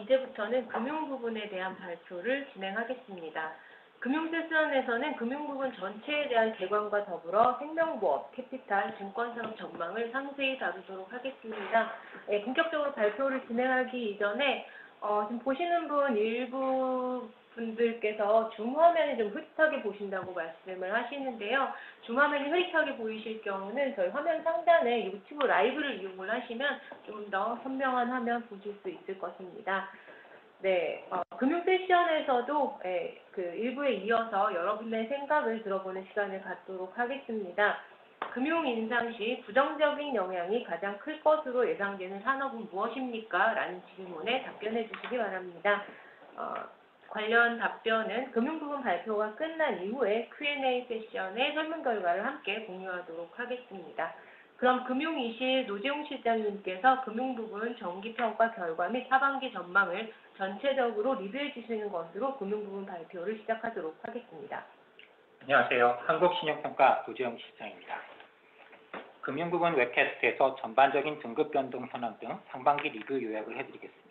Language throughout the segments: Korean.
이제부터는 금융 부분에 대한 발표를 진행하겠습니다. 금융 세션에서는 금융 부분 전체에 대한 개관과 더불어 생명보험, 캐피탈, 증권산업 전망을 상세히 다루도록 하겠습니다. 본격적으로 발표를 진행하기 이전에 지금 보시는 분 일부 분들께서 줌 화면이 좀 흐릿하게 보신다고 말씀을 하시는데요. 줌 화면이 흐릿하게 보이실 경우는 저희 화면 상단에 유튜브 라이브를 이용을 하시면 좀 더 선명한 화면 보실 수 있을 것입니다. 네, 금융 세션에서도 그 일부에 이어서 여러분의 생각을 들어보는 시간을 갖도록 하겠습니다. 금융 인상 시 부정적인 영향이 가장 클 것으로 예상되는 산업은 무엇입니까? 라는 질문에 답변해 주시기 바랍니다. 관련 답변은 금융 부분 발표가 끝난 이후에 Q&A 세션의 설문 결과를 함께 공유하도록 하겠습니다. 그럼 금융이실 노재용 실장님께서 금융 부분 정기평가 결과 및 하반기 전망을 전체적으로 리뷰해 주시는 것으로 금융 부분 발표를 시작하도록 하겠습니다. 안녕하세요. 한국신용평가 노재용 실장입니다. 금융 부분 웹캐스트에서 전반적인 등급 변동 현황 등 상반기 리뷰 요약을 해드리겠습니다.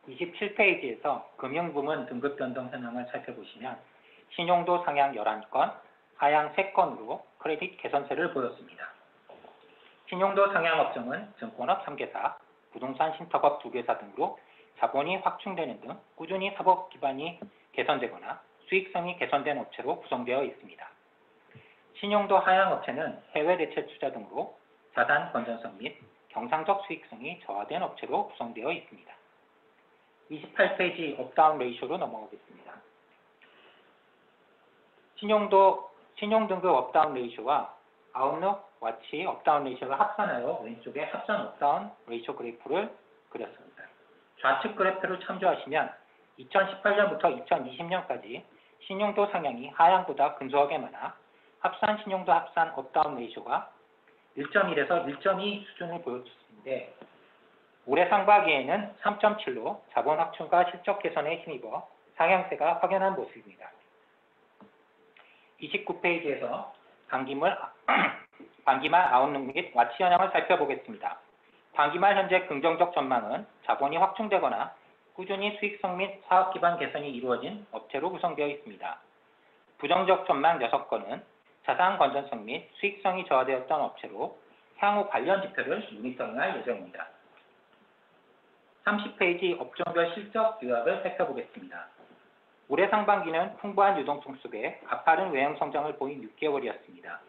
27페이지에서 금융 부문 등급 변동 현황을 살펴보시면 신용도 상향 11건, 하향 3건으로 크레딧 개선세를 보였습니다. 신용도 상향 업종은 증권업 3개사, 부동산 신탁업 2개사 등으로 자본이 확충되는 등 꾸준히 사법 기반이 개선되거나 수익성이 개선된 업체로 구성되어 있습니다. 신용도 하향 업체는 해외 대체 투자 등으로 자산 건전성 및 경상적 수익성이 저하된 업체로 구성되어 있습니다. 28페이지 업다운 레이쇼로 넘어가겠습니다. 신용등급 업다운 레이쇼와 아웃룩 와치 업다운 레이쇼를 합산하여 왼쪽에 합산 업다운 레이쇼 그래프를 그렸습니다. 좌측 그래프를 참조하시면 2018년부터 2020년까지 신용도 상향이 하향보다 근소하게 많아 합산 신용도 합산 업다운 레이쇼가 1.1에서 1.2 수준을 보여줬는데 올해 상반기에는 3.7로 자본 확충과 실적 개선에 힘입어 상향세가 확연한 모습입니다. 29페이지에서 반기말 아웃룩 및 와치 현황을 살펴보겠습니다. 반기말 현재 긍정적 전망은 자본이 확충되거나 꾸준히 수익성 및 사업 기반 개선이 이루어진 업체로 구성되어 있습니다. 부정적 전망 6건은 자산 건전성 및 수익성이 저하되었던 업체로 향후 관련 지표를 모니터링할 예정입니다. 30페이지 업종별 실적 요약을 살펴보겠습니다. 올해 상반기는 풍부한 유동성 속에 가파른 외형 성장을 보인 6개월이었습니다.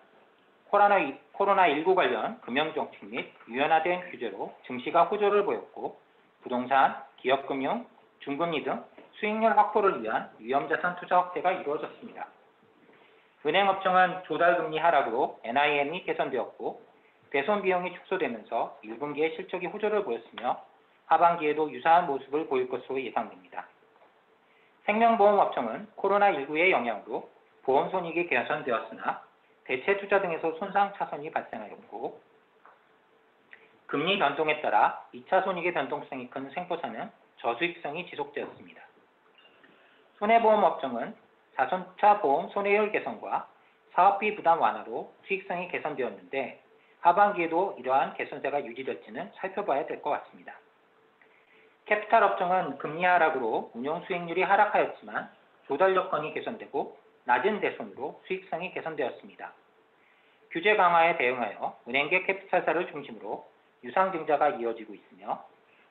코로나19 관련 금융정책 및 유연화된 규제로 증시가 호조를 보였고 부동산, 기업금융, 중금리 등 수익률 확보를 위한 위험자산 투자 확대가 이루어졌습니다. 은행업종은 조달금리 하락으로 NIM이 개선되었고 배송 비용이 축소되면서 1분기에 실적이 호조를 보였으며 하반기에도 유사한 모습을 보일 것으로 예상됩니다. 생명보험업종은 코로나19의 영향으로 보험 손익이 개선되었으나 대체 투자 등에서 손상 차손이 발생하였고 금리 변동에 따라 2차 손익의 변동성이 큰 생포사는 저수익성이 지속되었습니다. 손해보험업종은 자동차 보험 손해율 개선과 사업비 부담 완화로 수익성이 개선되었는데 하반기에도 이러한 개선세가 유지될지는 살펴봐야 될 것 같습니다. 캐피탈 업종은 금리 하락으로 운용 수익률이 하락하였지만 조달 여건이 개선되고 낮은 대손으로 수익성이 개선되었습니다. 규제 강화에 대응하여 은행계 캐피탈사를 중심으로 유상 증자가 이어지고 있으며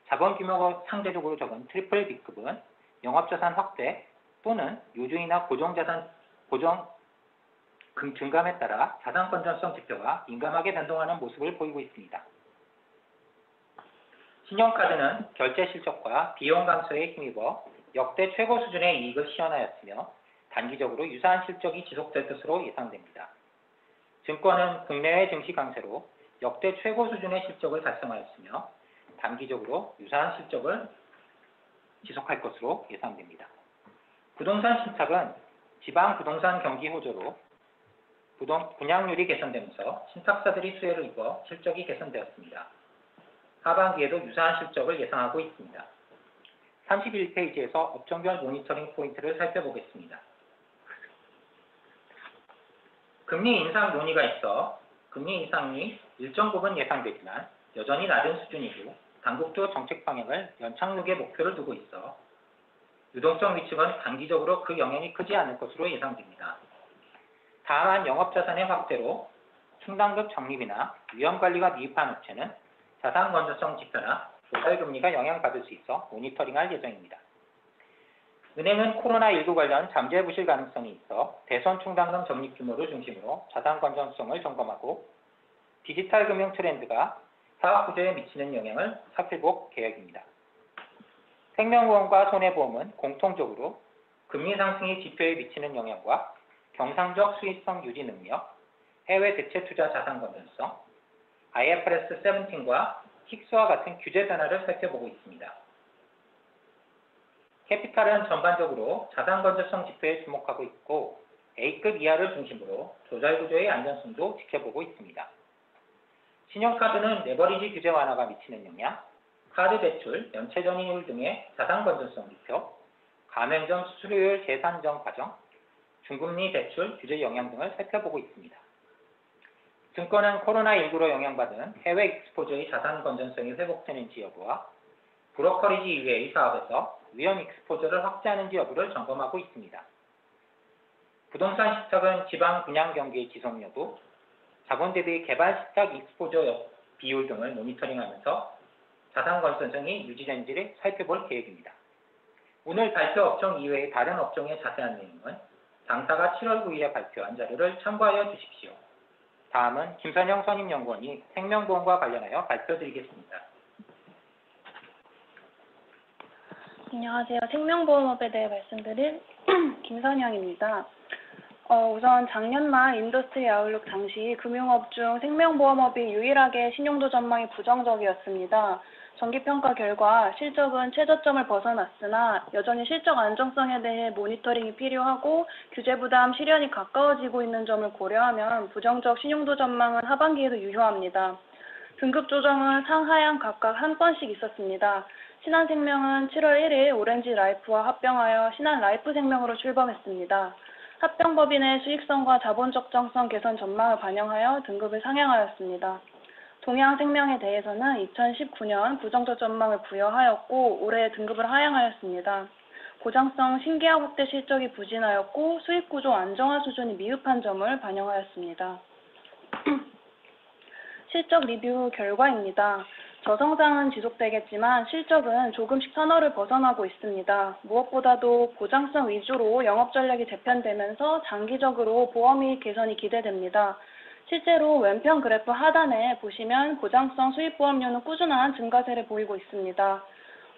자본 규모가 상대적으로 적은 트리플 B급은 영업자산 확대 또는 요주이나 고정 증감에 따라 자산 건전성 지표가 민감하게 변동하는 모습을 보이고 있습니다. 신용카드는 결제 실적과 비용 감소에 힘입어 역대 최고 수준의 이익을 시현하였으며 단기적으로 유사한 실적이 지속될 것으로 예상됩니다. 증권은 국내외 증시 강세로 역대 최고 수준의 실적을 달성하였으며 단기적으로 유사한 실적을 지속할 것으로 예상됩니다. 부동산 신탁은 지방 부동산 경기 호조로 분양률이 개선되면서 신탁사들이 수혜를 입어 실적이 개선되었습니다. 하반기에도 유사한 실적을 예상하고 있습니다. 31페이지에서 업종별 모니터링 포인트를 살펴보겠습니다. 금리 인상 논의가 있어 금리 인상이 일정 부분 예상되지만 여전히 낮은 수준이고 당국도 정책 방향을 연착륙의 목표를 두고 있어 유동성 위축은 단기적으로 그 영향이 크지 않을 것으로 예상됩니다. 다만 영업자산의 확대로 충당급 적립이나 위험관리가 미흡한 업체는 자산 건전성 지표나 조달금리가 영향받을 수 있어 모니터링할 예정입니다. 은행은 코로나19 관련 잠재 부실 가능성이 있어 대선 충당금 적립 규모를 중심으로 자산 건전성을 점검하고 디지털 금융 트렌드가 사업 구조에 미치는 영향을 살펴볼 계획입니다. 생명보험과 손해보험은 공통적으로 금리 상승이 지표에 미치는 영향과 경상적 수익성 유지 능력, 해외 대체 투자 자산 건전성, IFRS 17과 킥스와 같은 규제 변화를 살펴보고 있습니다. 캐피탈은 전반적으로 자산 건전성 지표에 주목하고 있고 A급 이하를 중심으로 조달 구조의 안전성도 지켜보고 있습니다. 신용카드는 레버리지 규제 완화가 미치는 영향, 카드 대출, 연체 전이율 등의 자산 건전성 지표, 가맹점 수수료율 재산정 과정, 중금리 대출 규제 영향 등을 살펴보고 있습니다. 증권은 코로나19로 영향받은 해외 익스포저의 자산 건전성이 회복되는지 여부와 브로커리지 이외의 사업에서 위험 익스포저를 확대하는지 여부를 점검하고 있습니다. 부동산 실적은 지방 분양 경기의 지속 여부, 자본 대비 개발 실적 익스포저 비율 등을 모니터링하면서 자산 건전성이 유지되는지를 살펴볼 계획입니다. 오늘 발표 업종 이외의 다른 업종의 자세한 내용은 당사가 7월 9일에 발표한 자료를 참고하여 주십시오. 다음은 김선영 선임연구원이 생명보험과 관련하여 발표드리겠습니다. 안녕하세요. 생명보험업에 대해 말씀드릴 김선영입니다. 우선 작년 말 인더스트리 아웃룩 당시 금융업 중 생명보험업이 유일하게 신용도 전망이 부정적이었습니다. 정기평가 결과 실적은 최저점을 벗어났으나 여전히 실적 안정성에 대해 모니터링이 필요하고 규제 부담 실현이 가까워지고 있는 점을 고려하면 부정적 신용도 전망은 하반기에도 유효합니다. 등급 조정은 상하향 각각 한 건씩 있었습니다. 신한생명은 7월 1일 오렌지라이프와 합병하여 신한라이프생명으로 출범했습니다. 합병법인의 수익성과 자본 적정성 개선 전망을 반영하여 등급을 상향하였습니다. 동양생명에 대해서는 2019년 부정적 전망을 부여하였고 올해 등급을 하향하였습니다. 보장성 신계약 확대 실적이 부진하였고 수익구조 안정화 수준이 미흡한 점을 반영하였습니다. 실적 리뷰 결과입니다. 저성장은 지속되겠지만 실적은 조금씩 터널을 벗어나고 있습니다. 무엇보다도 보장성 위주로 영업 전략이 재편되면서 장기적으로 보험이익 개선이 기대됩니다. 실제로 왼편 그래프 하단에 보시면 보장성 수익보험료는 꾸준한 증가세를 보이고 있습니다.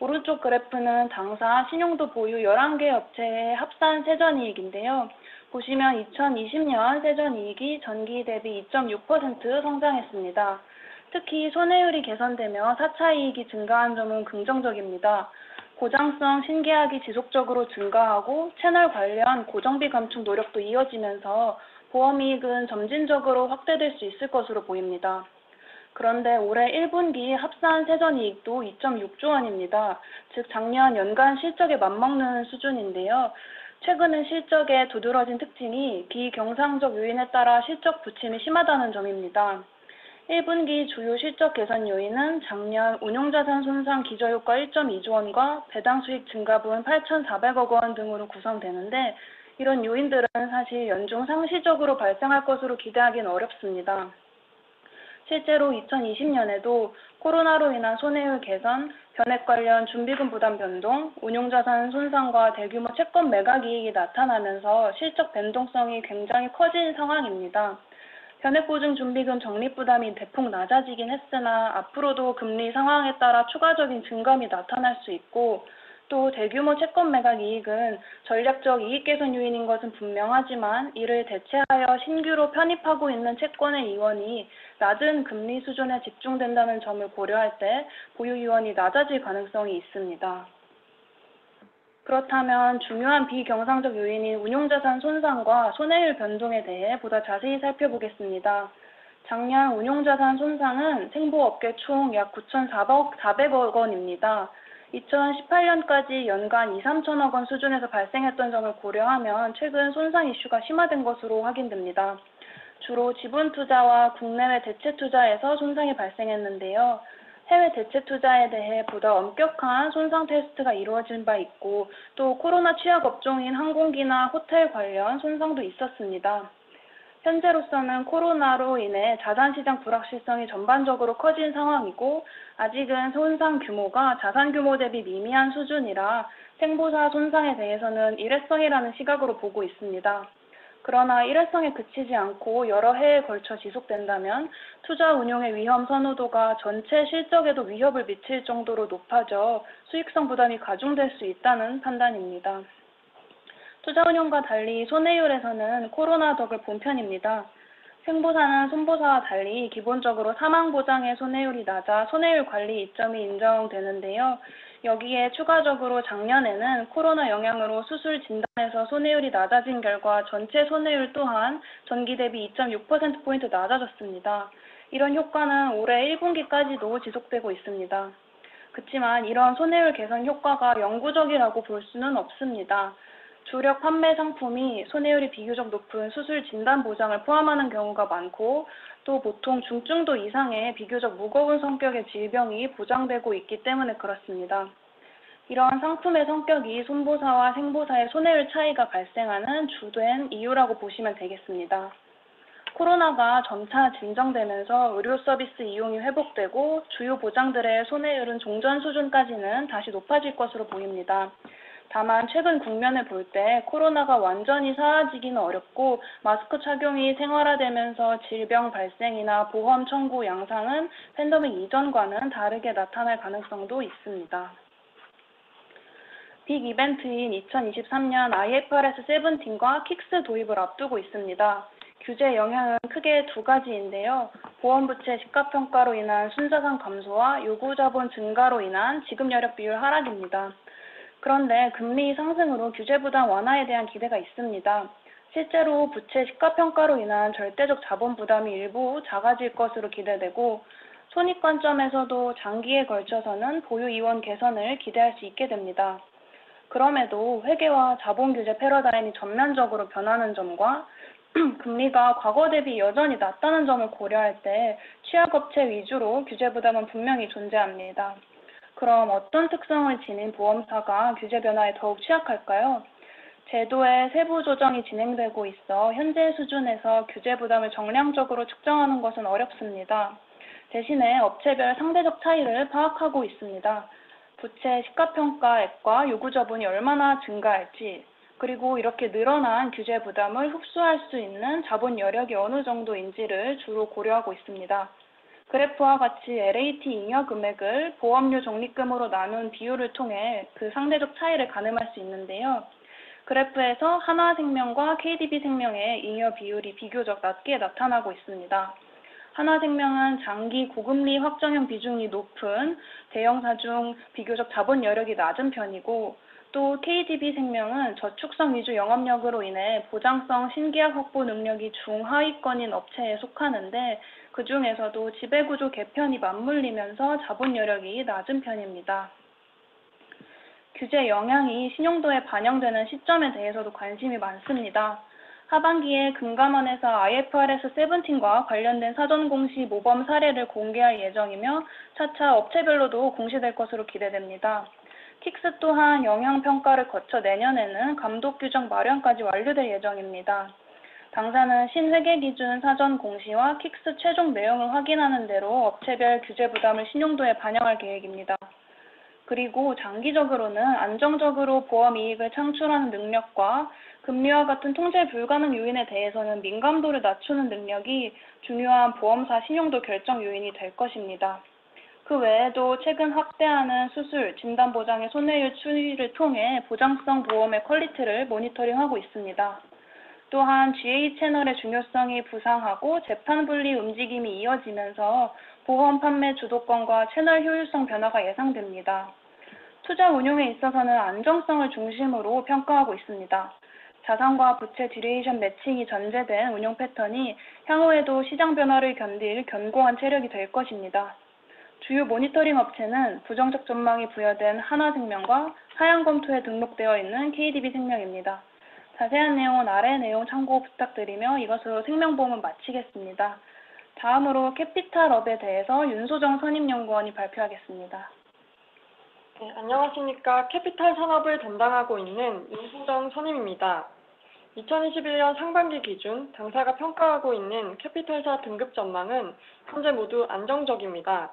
오른쪽 그래프는 당사 신용도 보유 11개 업체의 합산 세전이익인데요. 보시면 2020년 세전이익이 전기 대비 2.6% 성장했습니다. 특히 손해율이 개선되며 4차 이익이 증가한 점은 긍정적입니다. 보장성 신계약이 지속적으로 증가하고 채널 관련 고정비 감축 노력도 이어지면서 보험이익은 점진적으로 확대될 수 있을 것으로 보입니다. 그런데 올해 1분기 합산 세전이익도 2.6조 원입니다. 즉 작년 연간 실적에 맞먹는 수준인데요. 최근은 실적에 두드러진 특징이 비경상적 요인에 따라 실적 부침이 심하다는 점입니다. 1분기 주요 실적 개선 요인은 작년 운용자산 손상 기저효과 1.2조 원과 배당 수익 증가분 8,400억 원 등으로 구성되는데 이런 요인들은 사실 연중 상시적으로 발생할 것으로 기대하기는 어렵습니다. 실제로 2020년에도 코로나로 인한 손해율 개선, 변액 관련 준비금 부담 변동, 운용자산 손상과 대규모 채권 매각 이익이 나타나면서 실적 변동성이 굉장히 커진 상황입니다. 변액보증 준비금 적립 부담이 대폭 낮아지긴 했으나 앞으로도 금리 상황에 따라 추가적인 증감이 나타날 수 있고 또 대규모 채권 매각 이익은 전략적 이익 개선 요인인 것은 분명하지만 이를 대체하여 신규로 편입하고 있는 채권의 이원이 낮은 금리 수준에 집중된다는 점을 고려할 때 보유 이원이 낮아질 가능성이 있습니다. 그렇다면 중요한 비경상적 요인인 운용자산 손상과 손해율 변동에 대해 보다 자세히 살펴보겠습니다. 작년 운용자산 손상은 생보업계 총 약 9,400억 원입니다. 2018년까지 연간 2, 3천억 원 수준에서 발생했던 점을 고려하면 최근 손상 이슈가 심화된 것으로 확인됩니다. 주로 지분 투자와 국내외 대체 투자에서 손상이 발생했는데요. 해외 대체 투자에 대해 보다 엄격한 손상 테스트가 이루어진 바 있고 또 코로나 취약 업종인 항공기나 호텔 관련 손상도 있었습니다. 현재로서는 코로나로 인해 자산시장 불확실성이 전반적으로 커진 상황이고 아직은 손상 규모가 자산 규모 대비 미미한 수준이라 생보사 손상에 대해서는 일회성이라는 시각으로 보고 있습니다. 그러나 일회성에 그치지 않고 여러 해에 걸쳐 지속된다면 투자 운용의 위험 선호도가 전체 실적에도 위협을 미칠 정도로 높아져 수익성 부담이 가중될 수 있다는 판단입니다. 투자 운용과 달리 손해율에서는 코로나 덕을 본 편입니다. 생보사는 손보사와 달리 기본적으로 사망보장의 손해율이 낮아 손해율 관리 이점이 인정되는데요. 여기에 추가적으로 작년에는 코로나 영향으로 수술 진단에서 손해율이 낮아진 결과 전체 손해율 또한 전기 대비 2.6%포인트 낮아졌습니다. 이런 효과는 올해 1분기까지도 지속되고 있습니다. 그렇지만 이런 손해율 개선 효과가 영구적이라고 볼 수는 없습니다. 주력 판매 상품이 손해율이 비교적 높은 수술 진단 보장을 포함하는 경우가 많고 또 보통 중증도 이상의 비교적 무거운 성격의 질병이 보장되고 있기 때문에 그렇습니다. 이러한 상품의 성격이 손보사와 생보사의 손해율 차이가 발생하는 주된 이유라고 보시면 되겠습니다. 코로나가 점차 진정되면서 의료 서비스 이용이 회복되고 주요 보장들의 손해율은 종전 수준까지는 다시 높아질 것으로 보입니다. 다만 최근 국면을 볼 때 코로나가 완전히 사라지기는 어렵고 마스크 착용이 생활화되면서 질병 발생이나 보험 청구 양상은 팬데믹 이전과는 다르게 나타날 가능성도 있습니다. 빅 이벤트인 2023년 IFRS 17과 킥스 도입을 앞두고 있습니다. 규제 영향은 크게 두 가지인데요. 보험부채 시가평가로 인한 순자산 감소와 요구자본 증가로 인한 지급여력 비율 하락입니다. 그런데 금리 상승으로 규제 부담 완화에 대한 기대가 있습니다. 실제로 부채 시가평가로 인한 절대적 자본 부담이 일부 작아질 것으로 기대되고 손익 관점에서도 장기에 걸쳐서는 보유 이원 개선을 기대할 수 있게 됩니다. 그럼에도 회계와 자본 규제 패러다임이 전면적으로 변하는 점과 금리가 과거 대비 여전히 낮다는 점을 고려할 때 취약업체 위주로 규제 부담은 분명히 존재합니다. 그럼 어떤 특성을 지닌 보험사가 규제 변화에 더욱 취약할까요? 제도의 세부 조정이 진행되고 있어 현재 수준에서 규제 부담을 정량적으로 측정하는 것은 어렵습니다. 대신에 업체별 상대적 차이를 파악하고 있습니다. 부채 시가평가액과 요구자본이 얼마나 증가할지, 그리고 이렇게 늘어난 규제 부담을 흡수할 수 있는 자본 여력이 어느 정도인지를 주로 고려하고 있습니다. 그래프와 같이 LAT 잉여 금액을 보험료 적립금으로 나눈 비율을 통해 그 상대적 차이를 가늠할 수 있는데요. 그래프에서 하나생명과 KDB생명의 잉여 비율이 비교적 낮게 나타나고 있습니다. 하나생명은 장기 고금리 확정형 비중이 높은 대형사 중 비교적 자본 여력이 낮은 편이고 또 KDB생명은 저축성 위주 영업력으로 인해 보장성 신계약 확보 능력이 중하위권인 업체에 속하는데 그 중에서도 지배구조 개편이 맞물리면서 자본 여력이 낮은 편입니다. 규제 영향이 신용도에 반영되는 시점에 대해서도 관심이 많습니다. 하반기에 금감원에서 IFRS 17과 관련된 사전 공시 모범 사례를 공개할 예정이며 차차 업체별로도 공시될 것으로 기대됩니다. 킥스 또한 영향평가를 거쳐 내년에는 감독 규정 마련까지 완료될 예정입니다. 당사는 신회계 기준 사전 공시와 킥스 최종 내용을 확인하는 대로 업체별 규제 부담을 신용도에 반영할 계획입니다. 그리고 장기적으로는 안정적으로 보험 이익을 창출하는 능력과 금리와 같은 통제 불가능 요인에 대해서는 민감도를 낮추는 능력이 중요한 보험사 신용도 결정 요인이 될 것입니다. 그 외에도 최근 확대하는 수술, 진단보장의 손해율 추이를 통해 보장성 보험의 퀄리티를 모니터링하고 있습니다. 또한 GA 채널의 중요성이 부상하고 재판 분리 움직임이 이어지면서 보험 판매 주도권과 채널 효율성 변화가 예상됩니다. 투자 운용에 있어서는 안정성을 중심으로 평가하고 있습니다. 자산과 부채 듀레이션 매칭이 전제된 운용 패턴이 향후에도 시장 변화를 견딜 견고한 체력이 될 것입니다. 주요 모니터링 업체는 부정적 전망이 부여된 하나생명과 하향 검토에 등록되어 있는 KDB생명입니다. 자세한 내용은 아래 내용 참고 부탁드리며 이것으로 생명보험은 마치겠습니다. 다음으로 캐피탈업에 대해서 윤소정 선임연구원이 발표하겠습니다. 네, 안녕하십니까. 캐피탈 산업을 담당하고 있는 윤소정 선임입니다. 2021년 상반기 기준 당사가 평가하고 있는 캐피탈사 등급 전망은 현재 모두 안정적입니다.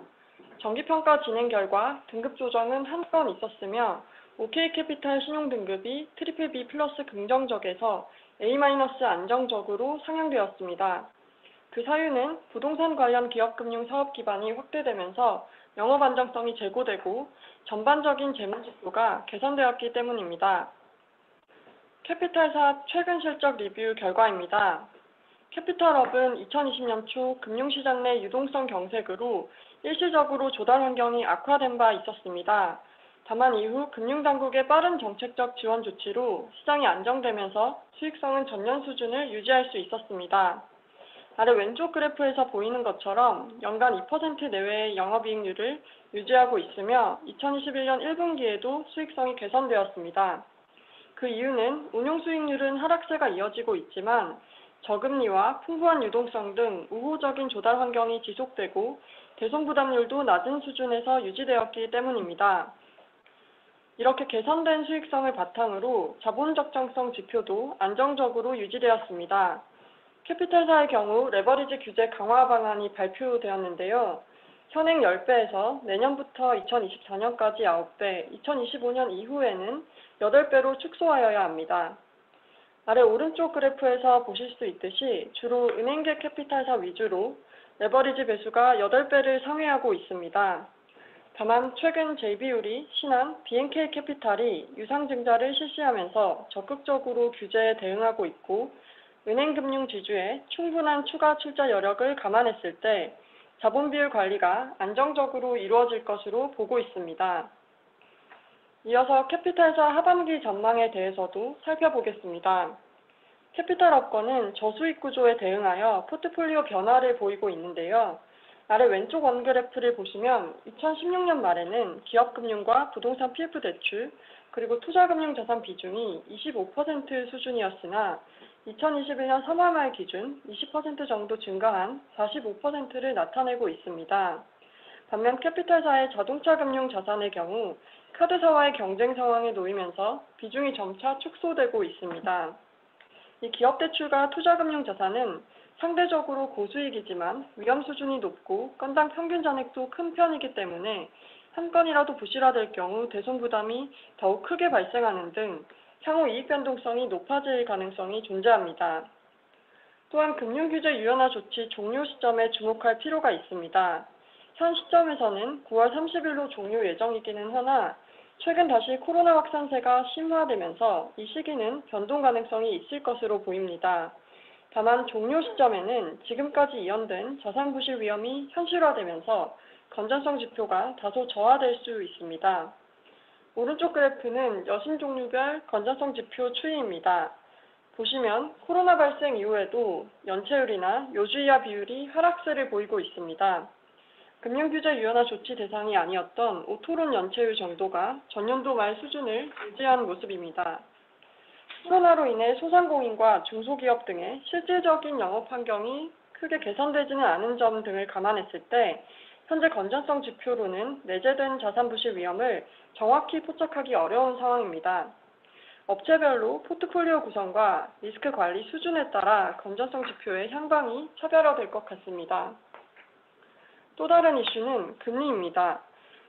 정기평가 진행 결과 등급 조정은 한 건 있었으며 OK캐피탈 신용등급이 BBB 플러스 긍정적에서 A- 안정적으로 상향되었습니다. 그 사유는 부동산 관련 기업금융 사업 기반이 확대되면서 영업 안정성이 제고되고 전반적인 재무지표가 개선되었기 때문입니다. 캐피탈사 최근 실적 리뷰 결과입니다. 캐피탈업은 2020년 초 금융시장 내 유동성 경색으로 일시적으로 조달 환경이 악화된 바 있었습니다. 다만 이후 금융당국의 빠른 정책적 지원 조치로 시장이 안정되면서 수익성은 전년 수준을 유지할 수 있었습니다. 아래 왼쪽 그래프에서 보이는 것처럼 연간 2% 내외의 영업이익률을 유지하고 있으며 2021년 1분기에도 수익성이 개선되었습니다. 그 이유는 운용수익률은 하락세가 이어지고 있지만 저금리와 풍부한 유동성 등 우호적인 조달 환경이 지속되고 대손부담률도 낮은 수준에서 유지되었기 때문입니다. 이렇게 개선된 수익성을 바탕으로 자본적정성 지표도 안정적으로 유지되었습니다. 캐피탈사의 경우 레버리지 규제 강화 방안이 발표되었는데요. 현행 10배에서 내년부터 2024년까지 9배, 2025년 이후에는 8배로 축소하여야 합니다. 아래 오른쪽 그래프에서 보실 수 있듯이 주로 은행계 캐피탈사 위주로 레버리지 배수가 8배를 상회하고 있습니다. 다만 최근 JB우리, 신한, BNK 캐피탈이 유상증자를 실시하면서 적극적으로 규제에 대응하고 있고 은행금융 지주의 충분한 추가 출자 여력을 감안했을 때 자본비율 관리가 안정적으로 이루어질 것으로 보고 있습니다. 이어서 캐피탈사 하반기 전망에 대해서도 살펴보겠습니다. 캐피탈업권은 저수익 구조에 대응하여 포트폴리오 변화를 보이고 있는데요. 아래 왼쪽 원그래프를 보시면 2016년 말에는 기업금융과 부동산 PF 대출, 그리고 투자금융자산 비중이 25% 수준이었으나 2021년 3월 말 기준 20% 정도 증가한 45%를 나타내고 있습니다. 반면 캐피탈사의 자동차 금융 자산의 경우 카드사와의 경쟁 상황에 놓이면서 비중이 점차 축소되고 있습니다. 이 기업대출과 투자금융 자산은 상대적으로 고수익이지만 위험 수준이 높고 건당 평균 잔액도 큰 편이기 때문에 한 건이라도 부실화될 경우 대손부담이 더욱 크게 발생하는 등 향후 이익 변동성이 높아질 가능성이 존재합니다. 또한 금융규제 유연화 조치 종료 시점에 주목할 필요가 있습니다. 현 시점에서는 9월 30일로 종료 예정이기는 하나 최근 다시 코로나 확산세가 심화되면서 이 시기는 변동 가능성이 있을 것으로 보입니다. 다만 종료 시점에는 지금까지 이연된 자산 부실 위험이 현실화되면서 건전성 지표가 다소 저하될 수 있습니다. 오른쪽 그래프는 여신 종류별 건전성 지표 추이입니다. 보시면 코로나 발생 이후에도 연체율이나 요주이하 비율이 하락세를 보이고 있습니다. 금융규제 유연화 조치 대상이 아니었던 오토론 연체율 정도가 전년도 말 수준을 유지한 모습입니다. 코로나로 인해 소상공인과 중소기업 등의 실질적인 영업 환경이 크게 개선되지는 않은 점 등을 감안했을 때 현재 건전성 지표로는 내재된 자산 부실 위험을 정확히 포착하기 어려운 상황입니다. 업체별로 포트폴리오 구성과 리스크 관리 수준에 따라 건전성 지표의 향방이 차별화될 것 같습니다. 또 다른 이슈는 금리입니다.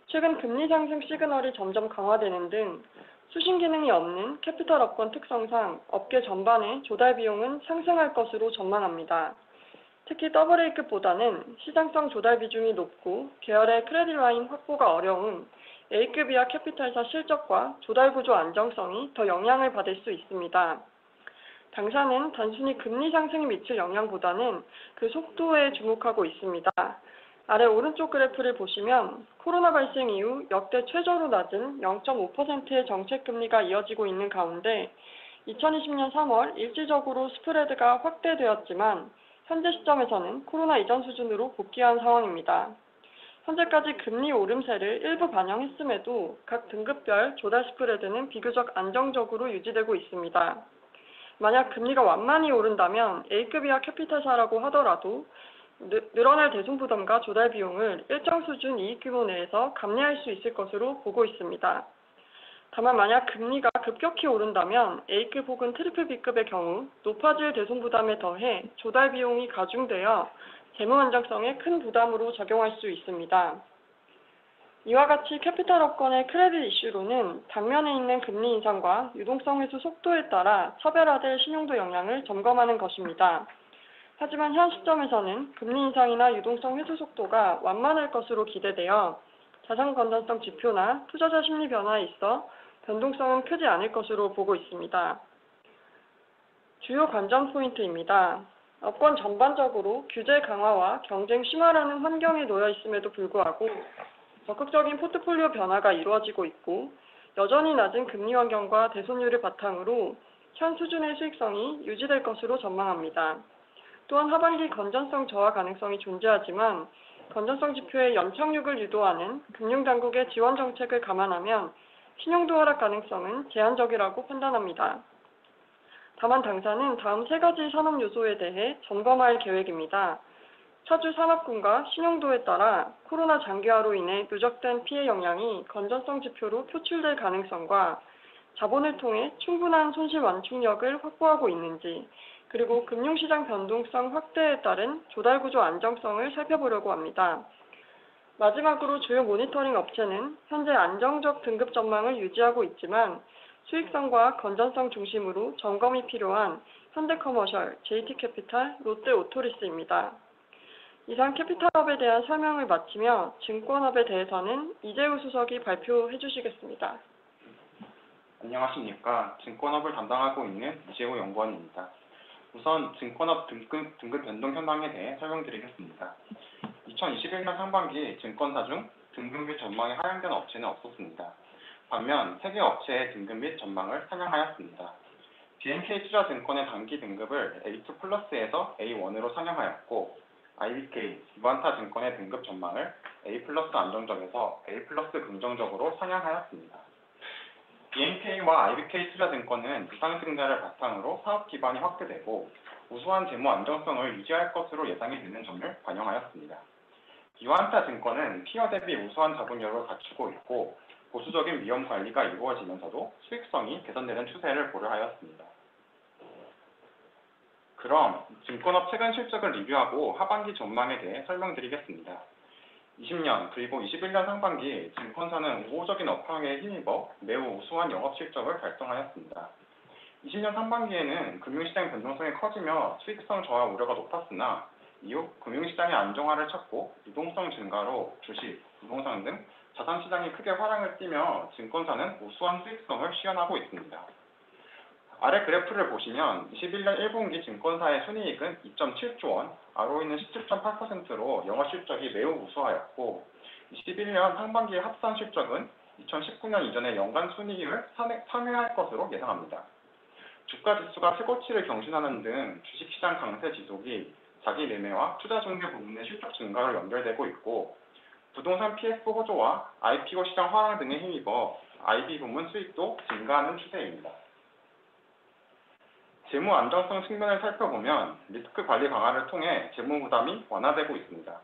최근 금리 상승 시그널이 점점 강화되는 등 수신 기능이 없는 캐피탈업권 특성상 업계 전반의 조달 비용은 상승할 것으로 전망합니다. 특히 AA급보다는 시장성 조달 비중이 높고 계열의 크레딧 라인 확보가 어려운 A급 이하 캐피탈사 실적과 조달 구조 안정성이 더 영향을 받을 수 있습니다. 당사는 단순히 금리 상승이 미칠 영향보다는 그 속도에 주목하고 있습니다. 아래 오른쪽 그래프를 보시면 코로나 발생 이후 역대 최저로 낮은 0.5%의 정책금리가 이어지고 있는 가운데 2020년 3월 일시적으로 스프레드가 확대되었지만 현재 시점에서는 코로나 이전 수준으로 복귀한 상황입니다. 현재까지 금리 오름세를 일부 반영했음에도 각 등급별 조달 스프레드는 비교적 안정적으로 유지되고 있습니다. 만약 금리가 완만히 오른다면 A급 이하 캐피탈사라고 하더라도 늘어날 대손 부담과 조달 비용을 일정 수준 이익 규모 내에서 감내할 수 있을 것으로 보고 있습니다. 다만 만약 금리가 급격히 오른다면 A급 혹은 트리플 B급의 경우 높아질 대손 부담에 더해 조달 비용이 가중되어 재무 안정성에 큰 부담으로 작용할 수 있습니다. 이와 같이 캐피탈업권의 크레딧 이슈로는 당면에 있는 금리 인상과 유동성 회수 속도에 따라 차별화될 신용도 영향을 점검하는 것입니다. 하지만 현 시점에서는 금리 인상이나 유동성 회수 속도가 완만할 것으로 기대되어 자산 건전성 지표나 투자자 심리 변화에 있어 변동성은 크지 않을 것으로 보고 있습니다. 주요 관전 포인트입니다. 업권 전반적으로 규제 강화와 경쟁 심화라는 환경에 놓여 있음에도 불구하고 적극적인 포트폴리오 변화가 이루어지고 있고 여전히 낮은 금리 환경과 대손율을 바탕으로 현 수준의 수익성이 유지될 것으로 전망합니다. 또한 하반기 건전성 저하 가능성이 존재하지만 건전성 지표의 연착륙을 유도하는 금융당국의 지원 정책을 감안하면 신용도 하락 가능성은 제한적이라고 판단합니다. 다만 당사는 다음 세 가지 산업 요소에 대해 점검할 계획입니다. 차주 산업군과 신용도에 따라 코로나 장기화로 인해 누적된 피해 영향이 건전성 지표로 표출될 가능성과 자본을 통해 충분한 손실 완충력을 확보하고 있는지, 그리고 금융시장 변동성 확대에 따른 조달구조 안정성을 살펴보려고 합니다. 마지막으로 주요 모니터링 업체는 현재 안정적 등급 전망을 유지하고 있지만 수익성과 건전성 중심으로 점검이 필요한 현대커머셜, JT캐피탈, 롯데오토리스입니다. 이상 캐피탈업에 대한 설명을 마치며 증권업에 대해서는 이재우 수석이 발표해 주시겠습니다. 안녕하십니까. 증권업을 담당하고 있는 이재우 연구원입니다. 우선 증권업 등급 변동 현황에 대해 설명드리겠습니다. 2021년 상반기 증권사 중 등급 및 전망이 하향된 업체는 없었습니다. 반면 3개 업체의 등급 및 전망을 상향하였습니다. BNK투자증권의 단기 등급을 A2 플러스에서 A1으로 상향하였고, IBK, 유안타증권의 등급 전망을 A 플러스 안정적에서 A 플러스 긍정적으로 상향하였습니다. BNK와 IBK 투자증권은 유상증자를 바탕으로 사업 기반이 확대되고 우수한 재무 안정성을 유지할 것으로 예상이 되는 점을 반영하였습니다. 유안타증권은 피어 대비 우수한 자본력을 갖추고 있고 보수적인 위험 관리가 이루어지면서도 수익성이 개선되는 추세를 고려하였습니다. 그럼 증권업 최근 실적을 리뷰하고 하반기 전망에 대해 설명드리겠습니다. 20년 그리고 21년 상반기 증권사는 우호적인 업황에 힘입어 매우 우수한 영업 실적을 달성하였습니다. 20년 상반기에는 금융시장 변동성이 커지며 수익성 저하 우려가 높았으나 이후 금융시장의 안정화를 찾고 유동성 증가로 주식, 부동산 등 자산시장이 크게 화랑을 띠며 증권사는 우수한 수익성을 시현하고 있습니다. 아래 그래프를 보시면 21년 1분기 증권사의 순이익은 2.7조 원, ROE는 17.8%로 영업실적이 매우 우수하였고 21년 상반기의 합산 실적은 2019년 이전의 연간 순이익을 상회할 것으로 예상합니다. 주가지수가 최고치를 경신하는 등 주식시장 강세 지속이 자기 매매와 투자중개 부문의 실적 증가로 연결되고 있고 부동산 PF 호조와 IPO 시장 화랑 등에 힘입어 IB 부문 수익도 증가하는 추세입니다. 재무 안정성 측면을 살펴보면 리스크 관리 강화를 통해 재무 부담이 완화되고 있습니다.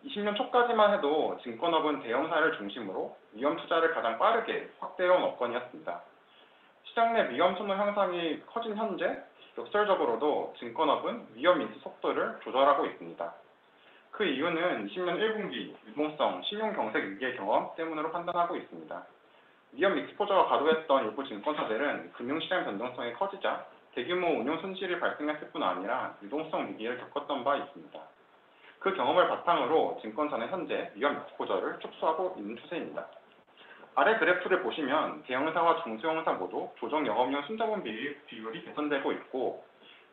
20년 초까지만 해도 증권업은 대형사를 중심으로 위험 투자를 가장 빠르게 확대해온 업권이었습니다. 시장 내 위험 선호 형상이 커진 현재 역설적으로도 증권업은 위험 인수 속도를 조절하고 있습니다. 그 이유는 20년 1분기 유동성, 신용 경색 위기의 경험 때문으로 판단하고 있습니다. 위험 익스포저가 과도했던 일부 증권사들은 금융시장 변동성이 커지자 대규모 운용 손실이 발생했을 뿐 아니라 유동성 위기를 겪었던 바 있습니다. 그 경험을 바탕으로 증권사는 현재 위험 익스포저를 축소하고 있는 추세입니다. 아래 그래프를 보시면 대형사와 중소형사 모두 조정 영업용 순자본 비율이 개선되고 있고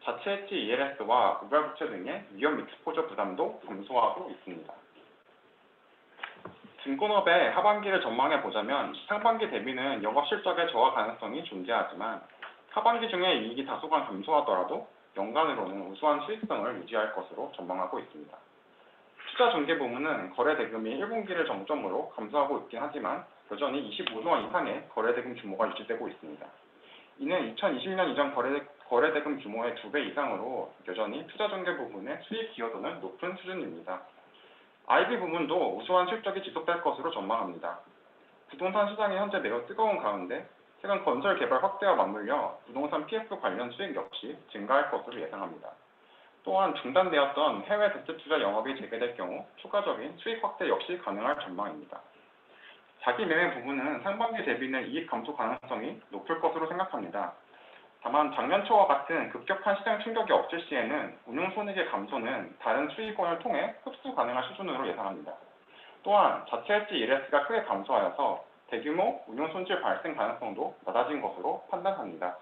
자체 해치 ELS와 우발부채 등의 위험 익스포저 부담도 감소하고 있습니다. 증권업의 하반기를 전망해 보자면 상반기 대비는 영업실적의 저하 가능성이 존재하지만 하반기 중에 이익이 다소간 감소하더라도 연간으로는 우수한 수익성을 유지할 것으로 전망하고 있습니다. 투자중개 부문은 거래대금이 1분기를 정점으로 감소하고 있긴 하지만 여전히 25조 원 이상의 거래대금 규모가 유지되고 있습니다. 이는 2020년 이전 거래 대금 규모의 2배 이상으로 여전히 투자 중개 부분의 수익 기여도는 높은 수준입니다. IB 부문도 우수한 실적이 지속될 것으로 전망합니다. 부동산 시장이 현재 매우 뜨거운 가운데 최근 건설 개발 확대와 맞물려 부동산 PF 관련 수익 역시 증가할 것으로 예상합니다. 또한 중단되었던 해외 대체 투자 영업이 재개될 경우 추가적인 수익 확대 역시 가능할 전망입니다. 자기 매매 부분은 상반기 대비는 이익 감소 가능성이 높을 것으로 생각합니다. 다만 작년 초와 같은 급격한 시장 충격이 없을 시에는 운용 손익의 감소는 다른 수익원을 통해 흡수 가능한 수준으로 예상합니다. 또한 자체 해지 ELS가 크게 감소하여서 대규모 운용 손실 발생 가능성도 낮아진 것으로 판단합니다.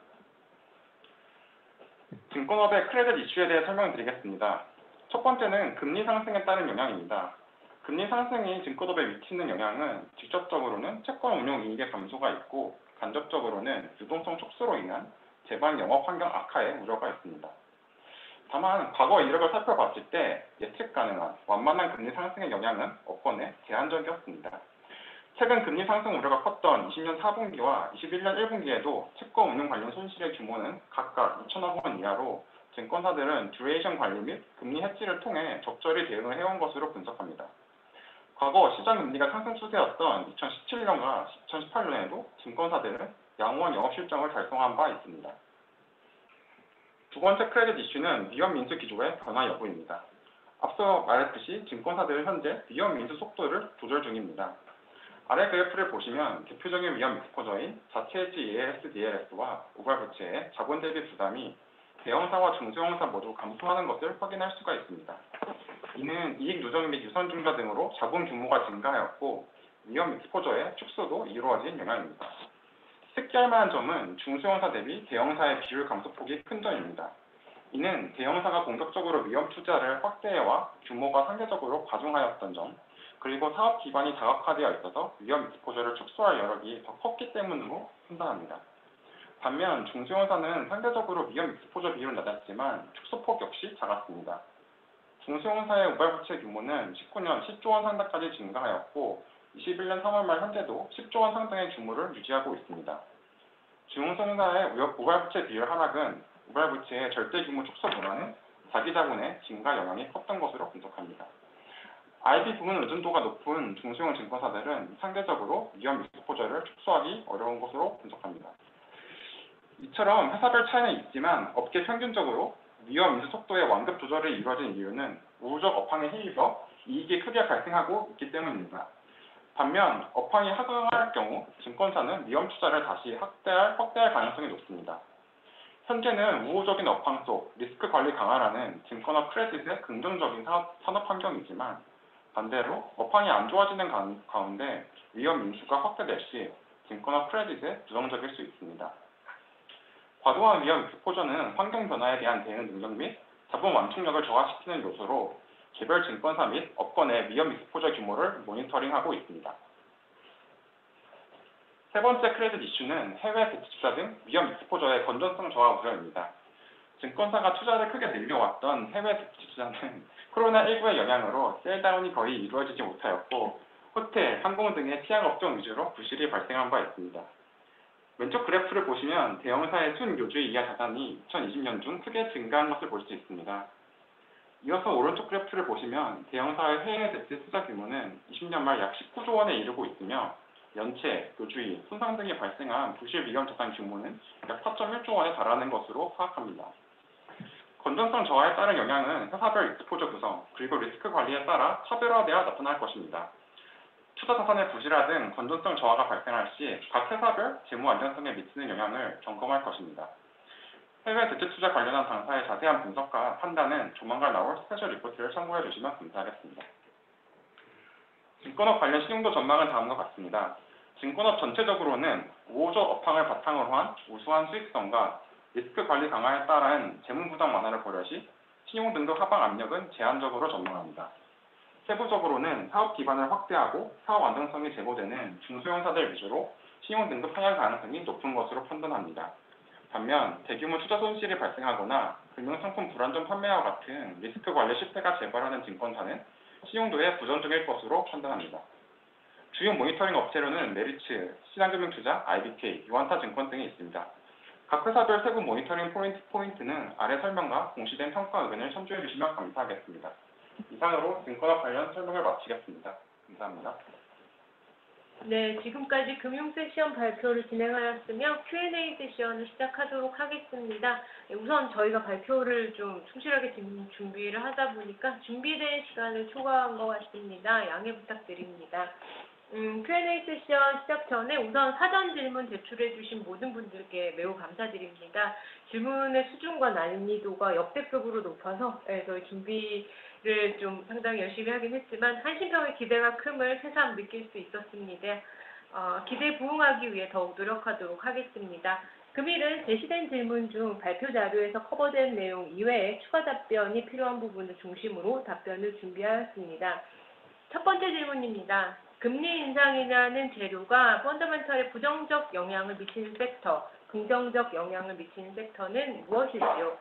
증권업의 크레딧 이슈에 대해 설명드리겠습니다. 첫 번째는 금리 상승에 따른 영향입니다. 금리 상승이 증권업에 미치는 영향은 직접적으로는 채권 운용 이익의 감소가 있고 간접적으로는 유동성 축소로 인한 제반 영업 환경 악화의 우려가 있습니다. 다만 과거 이력을 살펴봤을 때 예측 가능한 완만한 금리 상승의 영향은 업권에 제한적이었습니다. 최근 금리 상승 우려가 컸던 20년 4분기와 21년 1분기에도 채권 운용 관련 손실의 규모는 각각 2천억 원 이하로 증권사들은 듀레이션 관리 및 금리 해지를 통해 적절히 대응을 해온 것으로 분석합니다. 과거 시장 금리가 상승 추세였던 2017년과 2018년에도 증권사들은 양호한 영업 실적을 달성한 바 있습니다. 두 번째 크레딧 이슈는 위험 민수 기조의 변화 여부입니다. 앞서 말했듯이 증권사들은 현재 위험 민수 속도를 조절 중입니다. 아래 그래프를 보시면 대표적인 위험 익스포저인 자체 해지 ELS, DLS와 우발부채의 자본 대비 부담이 대형사와 중소형사 모두 감소하는 것을 확인할 수가 있습니다. 이는 이익 누적 및 유선 증가 등으로 자본 규모가 증가하였고 위험 익스포저의 축소도 이루어진 영향입니다. 특기할 만한 점은 중소형사 대비 대형사의 비율 감소폭이 큰 점입니다. 이는 대형사가 공격적으로 위험 투자를 확대해와 규모가 상대적으로 과중하였던 점, 그리고 사업 기반이 다각화되어 있어서 위험 익스포저를 축소할 여력이 더 컸기 때문으로 판단합니다. 반면 중소형사는 상대적으로 위험 익스포저 비율은 낮았지만 축소폭 역시 작았습니다. 중소형사의 우발부채 규모는 19년 10조 원 상당까지 증가하였고 21년 3월 말 현재도 10조 원 상당의 규모를 유지하고 있습니다. 중소형사의 우발부채 비율 하락은 우발부채의 절대 규모 축소보다는 자기 자본의 증가 영향이 컸던 것으로 분석합니다. IB 부문 의존도가 높은 중소형 증권사들은 상대적으로 위험 익스포저를 축소하기 어려운 것으로 분석합니다. 이처럼 회사별 차이는 있지만 업계 평균적으로 위험 인수 속도의 완급 조절이 이루어진 이유는 우호적 업황에 힘입어 이익이 크게 발생하고 있기 때문입니다. 반면 업황이 하강할 경우 증권사는 위험 투자를 다시 확대할 가능성이 높습니다. 현재는 우호적인 업황 속 리스크 관리 강화라는 증권업 크레딧의 긍정적인 산업 환경이지만 반대로 업황이 안 좋아지는 가운데 위험 인수가 확대될 시 증권업 크레딧에 부정적일 수 있습니다. 과도한 위험 익스포저는 환경 변화에 대한 대응 능력 및 자본 완충력을 저하시키는 요소로 개별 증권사 및 업권의 위험 익스포저 규모를 모니터링하고 있습니다. 세 번째 크레딧 이슈는 해외 대치 투자 등 위험 익스포저의 건전성 저하 우려입니다. 증권사가 투자를 크게 늘려왔던 해외 대치 투자는 코로나19의 영향으로 셀다운이 거의 이루어지지 못하였고 호텔, 항공 등의 취약업종 위주로 부실이 발생한 바 있습니다. 왼쪽 그래프를 보시면 대형사의 순교주의 이하 자산이 2020년 중 크게 증가한 것을 볼 수 있습니다. 이어서 오른쪽 그래프를 보시면 대형사의 해외 대체 투자 규모는 20년 말 약 19조 원에 이르고 있으며 연체, 교주의, 손상 등이 발생한 부실 위험 자산 규모는 약 4.1조 원에 달하는 것으로 파악합니다. 건전성 저하에 따른 영향은 회사별 익스포저 구성, 그리고 리스크 관리에 따라 차별화되어 나타날 것입니다. 투자 자산의 부실화 등 건전성 저하가 발생할 시 각 회사별 재무 안전성에 미치는 영향을 점검할 것입니다. 해외 대체 투자 관련한 당사의 자세한 분석과 판단은 조만간 나올 스페셜 리포트를 참고해 주시면 감사하겠습니다. 증권업 관련 신용도 전망은 다음과 같습니다. 증권업 전체적으로는 우호적 업황을 바탕으로 한 우수한 수익성과 리스크 관리 강화에 따른 재무 부담 완화를 고려 시 신용 등급 하방 압력은 제한적으로 전망합니다. 세부적으로는 사업 기반을 확대하고 사업 안정성이 제고되는 중소형사들 위주로 신용 등급 하향 가능성이 높은 것으로 판단합니다. 반면 대규모 투자 손실이 발생하거나 금융상품 불안전 판매와 같은 리스크 관리 실패가 재발하는 증권사는 신용도에 부정적일 것으로 판단합니다. 주요 모니터링 업체로는 메리츠, 신한금융투자, IBK, 유한타증권 등이 있습니다. 각 회사별 세부 모니터링 포인트는 아래 설명과 공시된 평가 의견을 참조해 주시면 감사하겠습니다. 이상으로 증권업 관련 설명을 마치겠습니다. 감사합니다. 네, 지금까지 금융세 시험 발표를 진행하였으며 Q&A 세션을 시작하도록 하겠습니다. 네, 우선 저희가 발표를 좀 충실하게 준비를 하다 보니까 준비된 시간을 초과한 것 같습니다. 양해 부탁드립니다. Q&A 세션 시작 전에 우선 사전 질문 제출해 주신 모든 분들께 매우 감사드립니다. 질문의 수준과 난이도가 역대급으로 높아서 저희 준비를 좀 상당히 열심히 하긴 했지만 한심평의 기대가 큼을 새삼 느낄 수 있었습니다. 기대에 부응하기 위해 더욱 노력하도록 하겠습니다. 금일은 제시된 질문 중 발표 자료에서 커버된 내용 이외에 추가 답변이 필요한 부분을 중심으로 답변을 준비하였습니다. 첫 번째 질문입니다. 금리 인상이라는 재료가 펀더멘털에 부정적 영향을 미치는 섹터, 긍정적 영향을 미치는 섹터는 무엇일지요?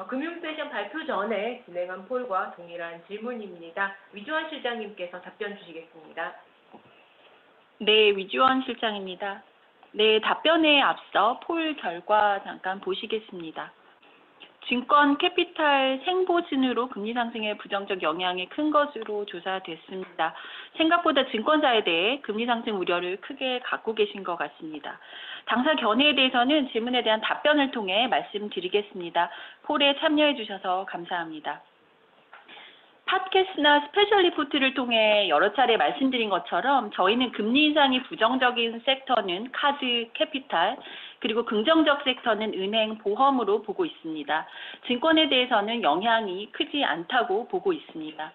금융세 시험 발표 전에 진행한 폴과 동일한 질문입니다. 위주원 실장님께서 답변 주시겠습니다. 네, 위주원 실장입니다. 네, 답변에 앞서 폴 결과 잠깐 보시겠습니다. 증권 캐피탈 생보증으로 금리 상승의 부정적 영향이 큰 것으로 조사됐습니다. 생각보다 증권사에 대해 금리 상승 우려를 크게 갖고 계신 것 같습니다. 당사 견해에 대해서는 질문에 대한 답변을 통해 말씀드리겠습니다. 폴에 참여해 주셔서 감사합니다. 팟캐스트나 스페셜 리포트를 통해 여러 차례 말씀드린 것처럼 저희는 금리 인상이 부정적인 섹터는 카드, 캐피탈, 그리고 긍정적 섹터는 은행, 보험으로 보고 있습니다. 증권에 대해서는 영향이 크지 않다고 보고 있습니다.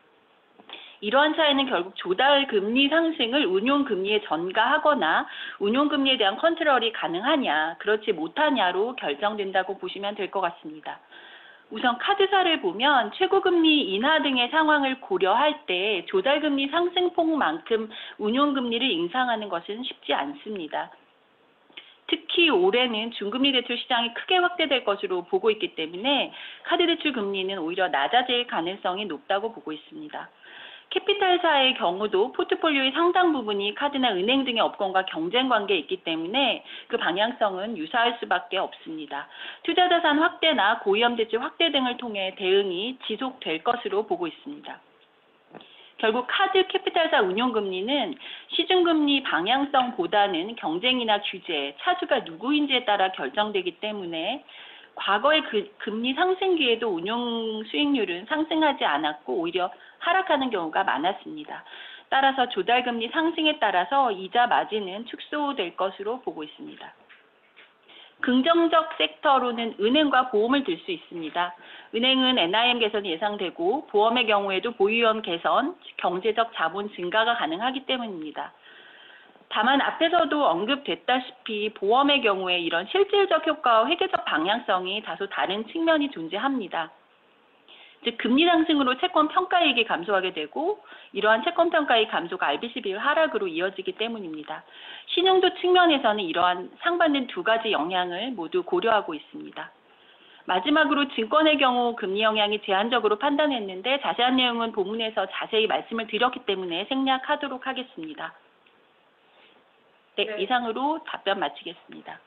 이러한 차이는 결국 조달 금리 상승을 운용금리에 전가하거나 운용금리에 대한 컨트롤이 가능하냐, 그렇지 못하냐로 결정된다고 보시면 될 것 같습니다. 우선 카드사를 보면 최고금리 인하 등의 상황을 고려할 때 조달금리 상승폭만큼 운용금리를 인상하는 것은 쉽지 않습니다. 특히 올해는 중금리 대출 시장이 크게 확대될 것으로 보고 있기 때문에 카드 대출 금리는 오히려 낮아질 가능성이 높다고 보고 있습니다. 캐피탈사의 경우도 포트폴리오의 상당 부분이 카드나 은행 등의 업권과 경쟁 관계에 있기 때문에 그 방향성은 유사할 수밖에 없습니다. 투자자산 확대나 고위험 대출 확대 등을 통해 대응이 지속될 것으로 보고 있습니다. 결국 카드 캐피탈사 운용금리는 시중금리 방향성보다는 경쟁이나 규제, 차주가 누구인지에 따라 결정되기 때문에 과거의 금리 상승기에도 운용 수익률은 상승하지 않았고 오히려 하락하는 경우가 많았습니다. 따라서 조달금리 상승에 따라서 이자 마진은 축소될 것으로 보고 있습니다. 긍정적 섹터로는 은행과 보험을 들 수 있습니다. 은행은 NIM 개선이 예상되고 보험의 경우에도 보유원 개선, 경제적 자본 증가가 가능하기 때문입니다. 다만 앞에서도 언급됐다시피 보험의 경우에 이런 실질적 효과와 회계적 방향성이 다소 다른 측면이 존재합니다. 즉 금리 상승으로 채권 평가이익이 감소하게 되고 이러한 채권 평가이익 감소가 RBC 비율 하락으로 이어지기 때문입니다. 신용도 측면에서는 이러한 상반된 두 가지 영향을 모두 고려하고 있습니다. 마지막으로 증권의 경우 금리 영향이 제한적으로 판단했는데 자세한 내용은 본문에서 자세히 말씀을 드렸기 때문에 생략하도록 하겠습니다. 네, 이상으로 답변 마치겠습니다.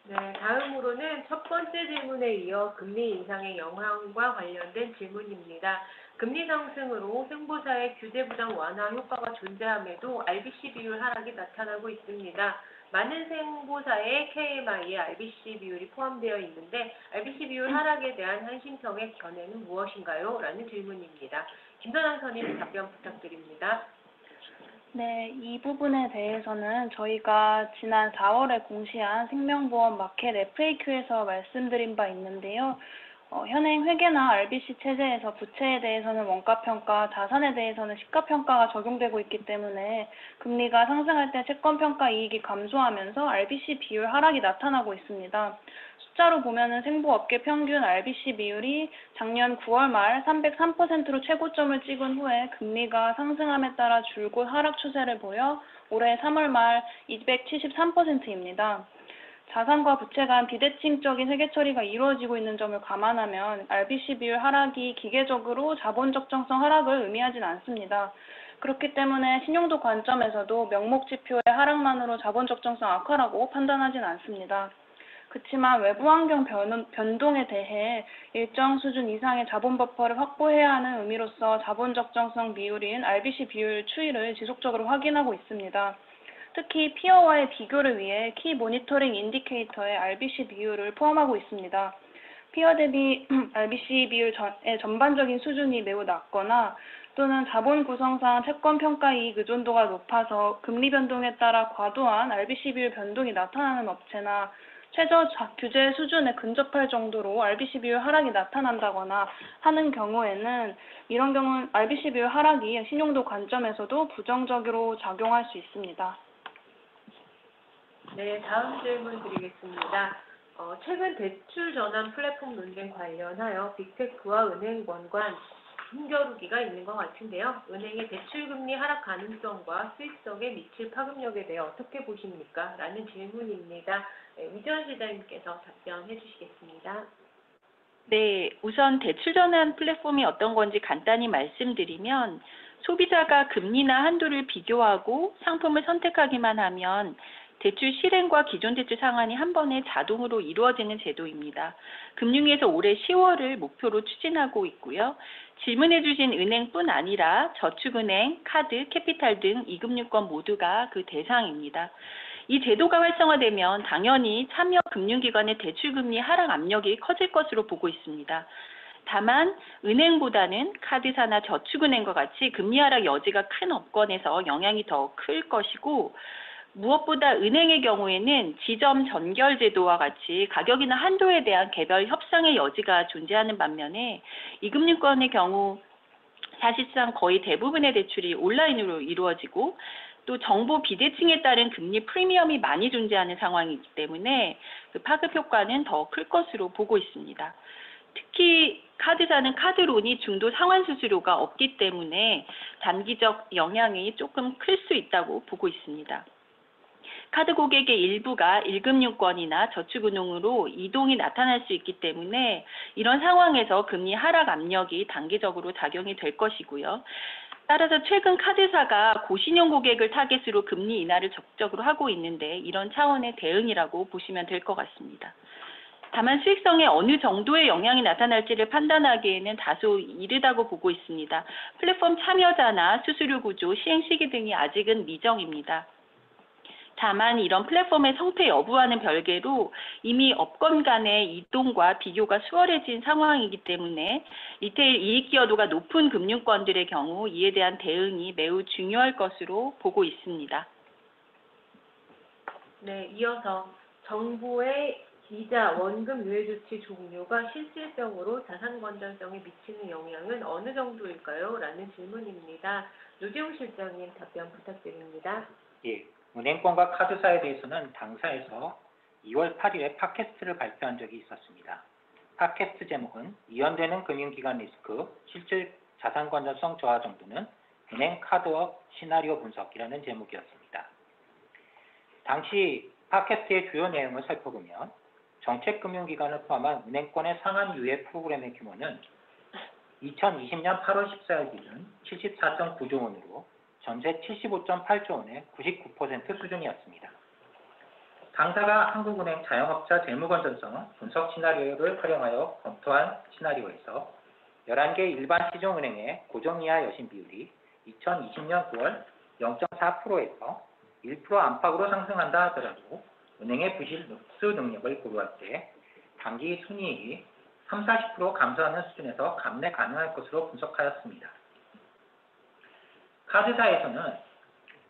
네, 다음으로는 첫 번째 질문에 이어 금리 인상의 영향과 관련된 질문입니다. 금리 상승으로 생보사의 규제 부담 완화 효과가 존재함에도 RBC 비율 하락이 나타나고 있습니다. 많은 생보사의 KMI에 RBC 비율이 포함되어 있는데 RBC 비율 하락에 대한 한심평의 견해는 무엇인가요? 라는 질문입니다. 김선영 선임 답변 부탁드립니다. 네, 이 부분에 대해서는 저희가 지난 4월에 공시한 생명보험 마켓 FAQ에서 말씀드린 바 있는데요. 현행 회계나 RBC 체제에서 부채에 대해서는 원가평가, 자산에 대해서는 시가평가가 적용되고 있기 때문에 금리가 상승할 때 채권평가 이익이 감소하면서 RBC 비율 하락이 나타나고 있습니다. 숫자로 보면은 생보업계 평균 RBC 비율이 작년 9월 말 303%로 최고점을 찍은 후에 금리가 상승함에 따라 줄곧 하락 추세를 보여 올해 3월 말 273%입니다. 자산과 부채 간 비대칭적인 회계 처리가 이루어지고 있는 점을 감안하면 RBC 비율 하락이 기계적으로 자본 적정성 하락을 의미하진 않습니다. 그렇기 때문에 신용도 관점에서도 명목 지표의 하락만으로 자본 적정성 악화라고 판단하진 않습니다. 그치만 외부 환경 변동에 대해 일정 수준 이상의 자본 버퍼를 확보해야 하는 의미로서 자본 적정성 비율인 RBC 비율 추이를 지속적으로 확인하고 있습니다. 특히 피어와의 비교를 위해 키 모니터링 인디케이터에 RBC 비율을 포함하고 있습니다. 피어 대비 RBC 비율의 전반적인 수준이 매우 낮거나 또는 자본 구성상 채권 평가 이익 의존도가 높아서 금리 변동에 따라 과도한 RBC 비율 변동이 나타나는 업체나 최저 규제 수준에 근접할 정도로 RBC 비율 하락이 나타난다거나 하는 경우에는 이런 경우는 RBC 비율 하락이 신용도 관점에서도 부정적으로 작용할 수 있습니다. 네, 다음 질문 드리겠습니다. 최근 대출 전환 플랫폼 논쟁 관련하여 빅테크와 은행권 간 힘겨루기가 있는 것 같은데요. 은행의 대출금리 하락 가능성과 수익성에 미칠 파급력에 대해 어떻게 보십니까? 라는 질문입니다. 네, 이주원 시장님께서 답변해 주시겠습니다. 네, 우선 대출 전환 플랫폼이 어떤 건지 간단히 말씀드리면 소비자가 금리나 한도를 비교하고 상품을 선택하기만 하면 대출 실행과 기존 대출 상환이 한 번에 자동으로 이루어지는 제도입니다. 금융위에서 올해 10월을 목표로 추진하고 있고요. 질문해 주신 은행뿐 아니라 저축은행, 카드, 캐피탈 등 이금융권 모두가 그 대상입니다. 이 제도가 활성화되면 당연히 참여 금융기관의 대출금리 하락 압력이 커질 것으로 보고 있습니다. 다만 은행보다는 카드사나 저축은행과 같이 금리 하락 여지가 큰 업권에서 영향이 더 클 것이고 무엇보다 은행의 경우에는 지점 전결 제도와 같이 가격이나 한도에 대한 개별 협상의 여지가 존재하는 반면에 이금융권의 경우 사실상 거의 대부분의 대출이 온라인으로 이루어지고 또 정보 비대칭에 따른 금리 프리미엄이 많이 존재하는 상황이기 때문에 그 파급 효과는 더 클 것으로 보고 있습니다. 특히 카드사는 카드론이 중도 상환 수수료가 없기 때문에 단기적 영향이 조금 클 수 있다고 보고 있습니다. 카드 고객의 일부가 일금융권이나 저축은행으로 이동이 나타날 수 있기 때문에 이런 상황에서 금리 하락 압력이 단기적으로 작용이 될 것이고요. 따라서 최근 카드사가 고신용 고객을 타겟으로 금리 인하를 적극적으로 하고 있는데 이런 차원의 대응이라고 보시면 될 것 같습니다. 다만 수익성에 어느 정도의 영향이 나타날지를 판단하기에는 다소 이르다고 보고 있습니다. 플랫폼 참여자나 수수료 구조, 시행 시기 등이 아직은 미정입니다. 다만 이런 플랫폼의 성패 여부와는 별개로 이미 업권 간의 이동과 비교가 수월해진 상황이기 때문에 리테일 이익 기여도가 높은 금융권들의 경우 이에 대한 대응이 매우 중요할 것으로 보고 있습니다. 네, 이어서 정부의 이자, 원금 유예 조치 종료가 실질적으로 자산 건전성에 미치는 영향은 어느 정도일까요? 라는 질문입니다. 노재용 실장님 답변 부탁드립니다. 예, 은행권과 카드사에 대해서는 당사에서 2월 8일에 팟캐스트를 발표한 적이 있었습니다. 팟캐스트 제목은 이연되는 금융기관 리스크, 실질 자산 건전성 저하 정도는 은행 카드업 시나리오 분석이라는 제목이었습니다. 당시 팟캐스트의 주요 내용을 살펴보면 정책금융기관을 포함한 은행권의 상환 유예 프로그램의 규모는 2020년 8월 14일 기준 74.9조 원으로 전체 75.8조 원의 99% 수준이었습니다. 당사가 한국은행 자영업자 재무건전성 분석 시나리오를 활용하여 검토한 시나리오에서 11개 일반 시중은행의 고정 이하 여신 비율이 2020년 9월 0.4%에서 1% 안팎으로 상승한다 하더라도 은행의 부실 흡수 능력을 고려할 때 단기 순이익이 30-40% 감소하는 수준에서 감내 가능할 것으로 분석하였습니다. 카드사에서는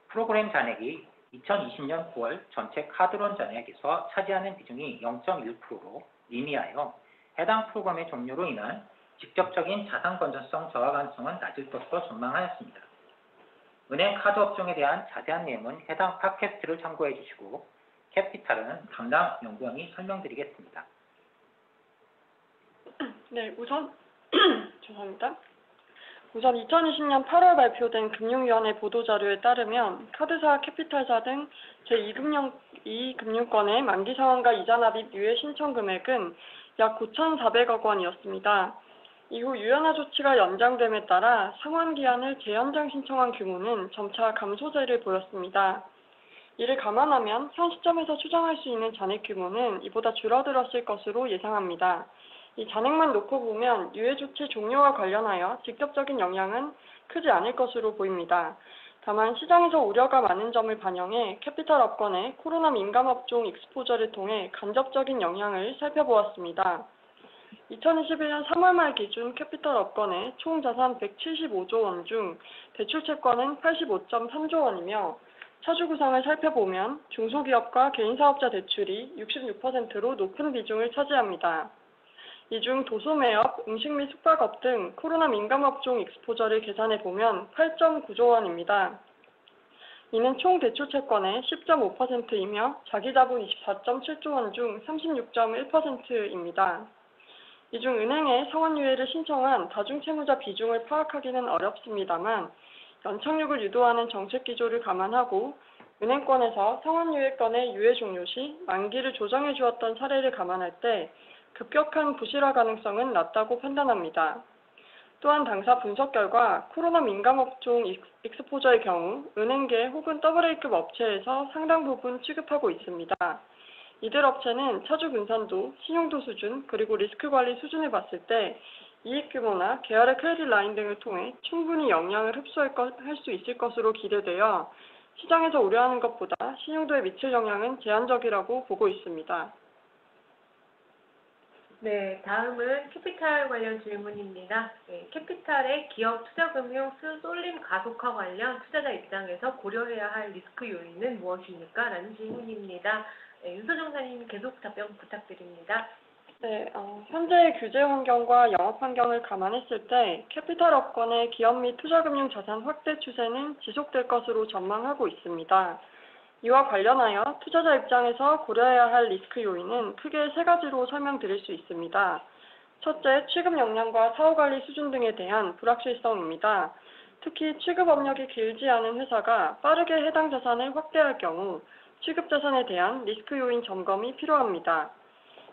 프로그램 잔액이 2020년 9월 전체 카드론 잔액에서 차지하는 비중이 0.1%로 미미하여 해당 프로그램의 종료로 인한 직접적인 자산 건전성 저하 가능성은 낮을 것으로 전망하였습니다. 은행 카드 업종에 대한 자세한 내용은 해당 팟캐스트를 참고해 주시고 캐피탈은 담당 연구원이 설명드리겠습니다. 네, 죄송합니다. 우선 2020년 8월 발표된 금융위원회 보도자료에 따르면 카드사, 캐피탈사 등 제2금융권의 만기 상환과 이자 납입 유예 신청 금액은 약 9,400억 원이었습니다. 이후 유연화 조치가 연장됨에 따라 상환 기한을 재연장 신청한 규모는 점차 감소세를 보였습니다. 이를 감안하면 현 시점에서 추정할 수 있는 잔액 규모는 이보다 줄어들었을 것으로 예상합니다. 이 잔액만 놓고 보면 유예 조치 종료와 관련하여 직접적인 영향은 크지 않을 것으로 보입니다. 다만 시장에서 우려가 많은 점을 반영해 캐피탈 업권의 코로나 민감 업종 익스포저를 통해 간접적인 영향을 살펴보았습니다. 2021년 3월 말 기준 캐피탈 업권의 총 자산 175조 원 중 대출 채권은 85.3조 원이며 차주 구성을 살펴보면 중소기업과 개인사업자 대출이 66%로 높은 비중을 차지합니다. 이 중 도소매업, 음식 및 숙박업 등 코로나 민감 업종 익스포저를 계산해 보면 8.9조 원입니다. 이는 총 대출 채권의 10.5%이며 자기자본 24.7조 원 중 36.1%입니다. 이 중 은행에 상환유예를 신청한 다중채무자 비중을 파악하기는 어렵습니다만 연착륙을 유도하는 정책 기조를 감안하고 은행권에서 상환유예권의 유예 종료 시 만기를 조정해 주었던 사례를 감안할 때 급격한 부실화 가능성은 낮다고 판단합니다. 또한 당사 분석 결과 코로나 민감 업종 익스포저의 경우 은행계 혹은 WA급 업체에서 상당 부분 취급하고 있습니다. 이들 업체는 차주 분산도, 신용도 수준, 그리고 리스크 관리 수준을 봤을 때 이익 규모나 계열의 크레딧 라인 등을 통해 충분히 영향을 흡수할 수 있을 것으로 기대되어 시장에서 우려하는 것보다 신용도에 미칠 영향은 제한적이라고 보고 있습니다. 네, 다음은 캐피탈 관련 질문입니다. 네, 캐피탈의 기업 투자금융 쏠림 가속화 관련 투자자 입장에서 고려해야 할 리스크 요인은 무엇입니까? 라는 질문입니다. 네, 윤서정사님 계속 답변 부탁드립니다. 네, 현재의 규제 환경과 영업 환경을 감안했을 때 캐피탈 업권의 기업 및 투자금융 자산 확대 추세는 지속될 것으로 전망하고 있습니다. 이와 관련하여 투자자 입장에서 고려해야 할 리스크 요인은 크게 세 가지로 설명드릴 수 있습니다. 첫째, 취급 역량과 사후관리 수준 등에 대한 불확실성입니다. 특히 취급 업력이 길지 않은 회사가 빠르게 해당 자산을 확대할 경우 취급 자산에 대한 리스크 요인 점검이 필요합니다.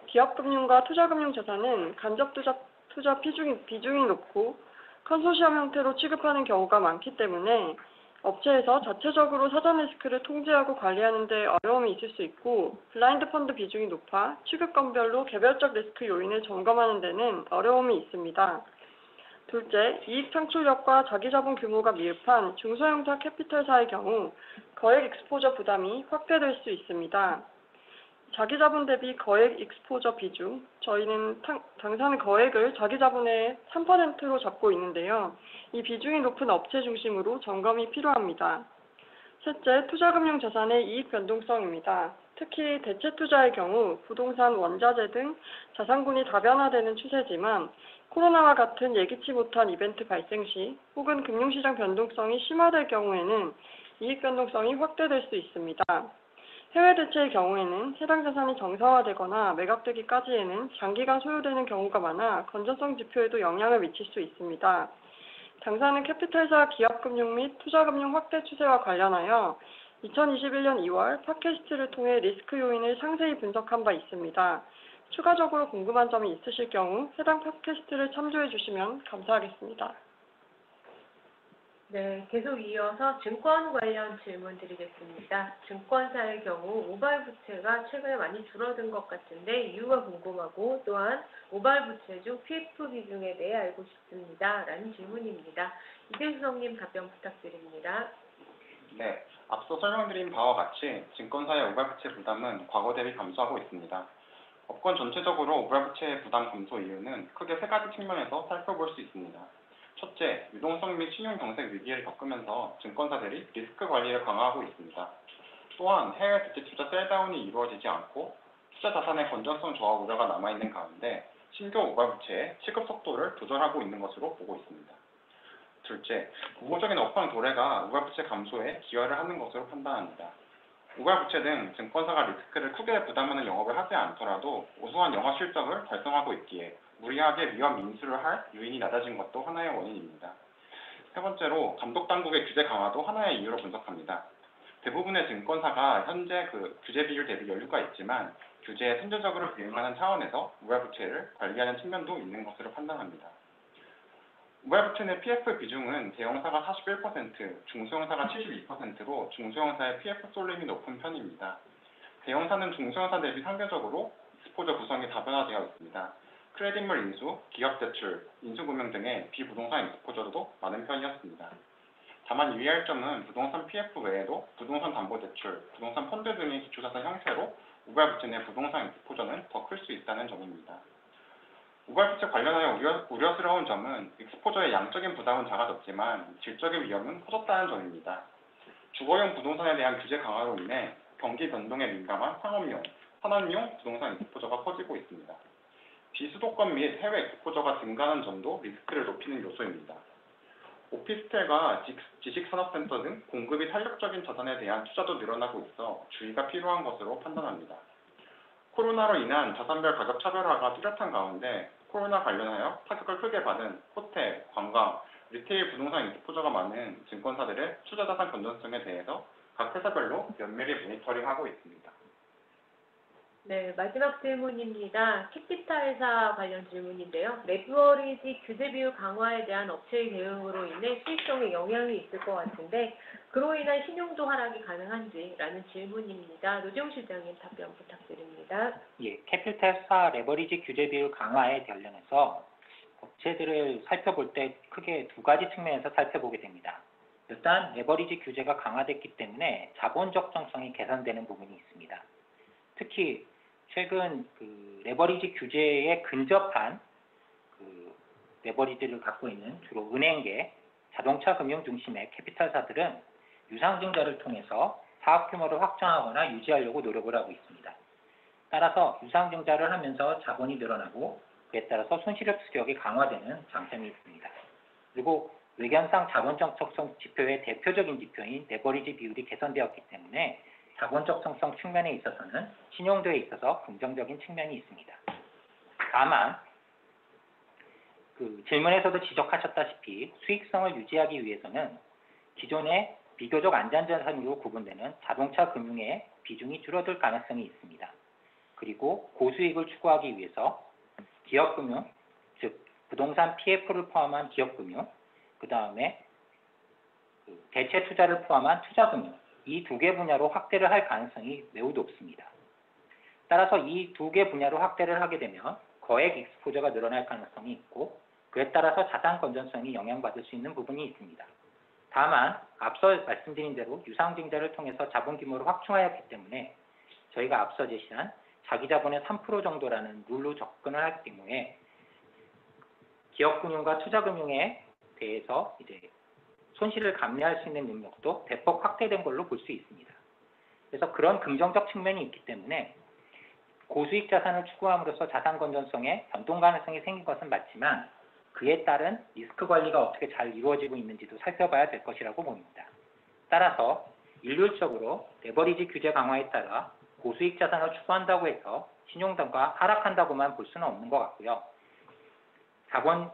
기업금융과 투자금융 자산은 간접 투자 비중이 높고 컨소시엄 형태로 취급하는 경우가 많기 때문에 업체에서 자체적으로 사전 리스크를 통제하고 관리하는 데 어려움이 있을 수 있고 블라인드 펀드 비중이 높아 취급건별로 개별적 리스크 요인을 점검하는 데는 어려움이 있습니다. 둘째, 이익 창출력과 자기자본 규모가 미흡한 중소형사 캐피탈사의 경우 거액 익스포저 부담이 확대될 수 있습니다. 자기자본 대비 거액 익스포저 비중, 저희는 당사는 거액을 자기자본의 3%로 잡고 있는데요. 이 비중이 높은 업체 중심으로 점검이 필요합니다. 셋째, 투자금융 자산의 이익 변동성입니다. 특히 대체 투자의 경우 부동산, 원자재 등 자산군이 다변화되는 추세지만 코로나와 같은 예기치 못한 이벤트 발생 시 혹은 금융시장 변동성이 심화될 경우에는 이익 변동성이 확대될 수 있습니다. 해외 대체의 경우에는 해당 자산이 정상화되거나 매각되기까지에는 장기간 소요되는 경우가 많아 건전성 지표에도 영향을 미칠 수 있습니다. 당사는 캐피탈사 기업금융 및 투자금융 확대 추세와 관련하여 2021년 2월 팟캐스트를 통해 리스크 요인을 상세히 분석한 바 있습니다. 추가적으로 궁금한 점이 있으실 경우 해당 팟캐스트를 참조해 주시면 감사하겠습니다. 네, 계속 이어서 증권 관련 질문 드리겠습니다. 증권사의 경우 모바일 부채가 최근에 많이 줄어든 것 같은데 이유가 궁금하고 또한 모바일 부채 중 PF 비중에 대해 알고 싶습니다. 라는 질문입니다. 이대수성님 답변 부탁드립니다. 네, 앞서 설명드린 바와 같이 증권사의 모바일 부채 부담은 과거 대비 감소하고 있습니다. 업권 전체적으로 모바일 부채 부담 감소 이유는 크게 세 가지 측면에서 살펴볼 수 있습니다. 첫째, 유동성 및 신용 경색 위기를 겪으면서 증권사들이 리스크 관리를 강화하고 있습니다. 또한 해외 대체 투자 셀다운이 이루어지지 않고 투자 자산의 건전성 저하 우려가 남아있는 가운데 신규 모바일 부채의 취급 속도를 조절하고 있는 것으로 보고 있습니다. 둘째, 우호적인 업황 도래가 모바일 부채 감소에 기여를 하는 것으로 판단합니다. 모바일 부채 등 증권사가 리스크를 크게 부담하는 영업을 하지 않더라도 우수한 영업 실적을 달성하고 있기에 무리하게 위험 인수를 할 요인이 낮아진 것도 하나의 원인입니다. 세 번째로 감독당국의 규제 강화도 하나의 이유로 분석합니다. 대부분의 증권사가 현재 규제 비율 대비 여유가 있지만 규제에 선제적으로 대응하는 차원에서 모바일 부채를 관리하는 측면도 있는 것으로 판단합니다. 우발부채 내 PF 비중은 대형사가 41%, 중소형사가 72%로 중소형사의 PF 쏠림이 높은 편입니다. 대형사는 중소형사 대비 상대적으로 익스포저 구성이 다변화되어 있습니다. 크레딧물 인수, 기업 대출, 인수금융 등의 비부동산 익스포저도 많은 편이었습니다. 다만 유의할 점은 부동산 PF 외에도 부동산 담보대출, 부동산 펀드 등의 기초자산 형태로 우발부채 내 부동산 익스포저는 더 클 수 있다는 점입니다. 우발부채 관련하여 우려스러운 점은 익스포저의 양적인 부담은 작아졌지만 질적인 위험은 커졌다는 점입니다. 주거용 부동산에 대한 규제 강화로 인해 경기 변동에 민감한 상업용, 산업용 부동산 익스포저가 커지고 있습니다. 비수도권 및 해외 익스포저가 증가하는 점도 리스크를 높이는 요소입니다. 오피스텔과 지식산업센터 등 공급이 탄력적인 자산에 대한 투자도 늘어나고 있어 주의가 필요한 것으로 판단합니다. 코로나로 인한 자산별 가격 차별화가 뚜렷한 가운데 코로나 관련하여 타격을 크게 받은 호텔, 관광, 리테일 부동산 익스포저가 많은 증권사들의 투자자산 건전성에 대해서 각 회사별로 면밀히 모니터링하고 있습니다. 네, 마지막 질문입니다. 캐피탈사 관련 질문인데요. 레버리지 규제 비율 강화에 대한 업체의 대응으로 인해 수익성에 영향이 있을 것 같은데 그로 인한 신용도 하락이 가능한지라는 질문입니다. 노재용 실장님 답변 부탁드립니다. 예, 캐피탈사 레버리지 규제 비율 강화에 관련해서 업체들을 살펴볼 때 크게 두 가지 측면에서 살펴보게 됩니다. 일단 레버리지 규제가 강화됐기 때문에 자본 적정성이 개선되는 부분이 있습니다. 특히 최근 레버리지 규제에 근접한 레버리지를 갖고 있는 주로 은행계, 자동차 금융 중심의 캐피탈사들은 유상증자를 통해서 사업 규모를 확장하거나 유지하려고 노력을 하고 있습니다. 따라서 유상증자를 하면서 자본이 늘어나고 그에 따라서 손실업 수력이 강화되는 장점이 있습니다. 그리고 외견상 자본 적정성 지표의 대표적인 지표인 레버리지 비율이 개선되었기 때문에 자본 적정성 측면에 있어서는 신용도에 있어서 긍정적인 측면이 있습니다. 다만 질문에서도 지적하셨다시피 수익성을 유지하기 위해서는 기존의 비교적 안전자산으로 구분되는 자동차 금융의 비중이 줄어들 가능성이 있습니다. 그리고 고수익을 추구하기 위해서 기업금융, 즉 부동산 PF를 포함한 기업금융, 그 다음에 대체 투자를 포함한 투자금융, 이 두 개 분야로 확대를 할 가능성이 매우 높습니다. 따라서 이 두 개 분야로 확대를 하게 되면 거액 익스포저가 늘어날 가능성이 있고 그에 따라서 자산 건전성이 영향받을 수 있는 부분이 있습니다. 다만 앞서 말씀드린 대로 유상증자를 통해서 자본 규모를 확충하였기 때문에 저희가 앞서 제시한 자기자본의 3% 정도라는 룰로 접근을 할 경우에 기업금융과 투자금융에 대해서 이제 손실을 감내할 수 있는 능력도 대폭 확대된 걸로 볼 수 있습니다. 그래서 그런 긍정적 측면이 있기 때문에 고수익 자산을 추구함으로써 자산 건전성에 변동 가능성이 생긴 것은 맞지만 그에 따른 리스크 관리가 어떻게 잘 이루어지고 있는지도 살펴봐야 될 것이라고 봅니다. 따라서 일률적으로 레버리지 규제 강화에 따라 고수익 자산을 추구한다고 해서 신용도가 하락한다고만 볼 수는 없는 것 같고요. 자본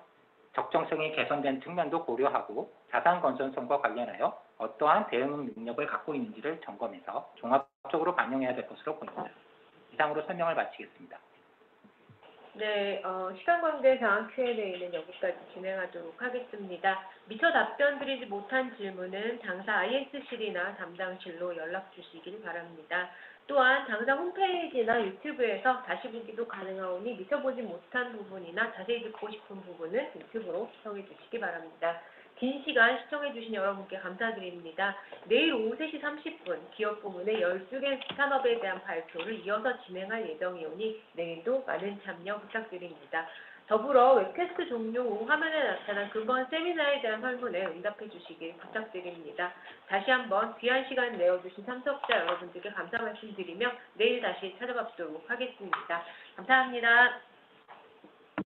적정성이 개선된 측면도 고려하고 자산 건전성과 관련하여 어떠한 대응 능력을 갖고 있는지를 점검해서 종합적으로 반영해야 될 것으로 보입니다. 이상으로 설명을 마치겠습니다. 네, 시간 관계상 Q&A는 여기까지 진행하도록 하겠습니다. 미처 답변 드리지 못한 질문은 당사 IS실이나 담당실로 연락 주시길 바랍니다. 또한 당사 홈페이지나 유튜브에서 다시 보기도 가능하오니 미처 보지 못한 부분이나 자세히 듣고 싶은 부분은 유튜브로 시청해 주시기 바랍니다. 긴 시간 시청해 주신 여러분께 감사드립니다. 내일 오후 3시 30분 기업 부문의 12개 산업에 대한 발표를 이어서 진행할 예정이오니 내일도 많은 참여 부탁드립니다. 더불어 웹캐스트 종료 후 화면에 나타난 근본 세미나에 대한 설문에 응답해 주시길 부탁드립니다. 다시 한번 귀한 시간 내어주신 참석자 여러분들께 감사 말씀드리며 내일 다시 찾아뵙도록 하겠습니다. 감사합니다.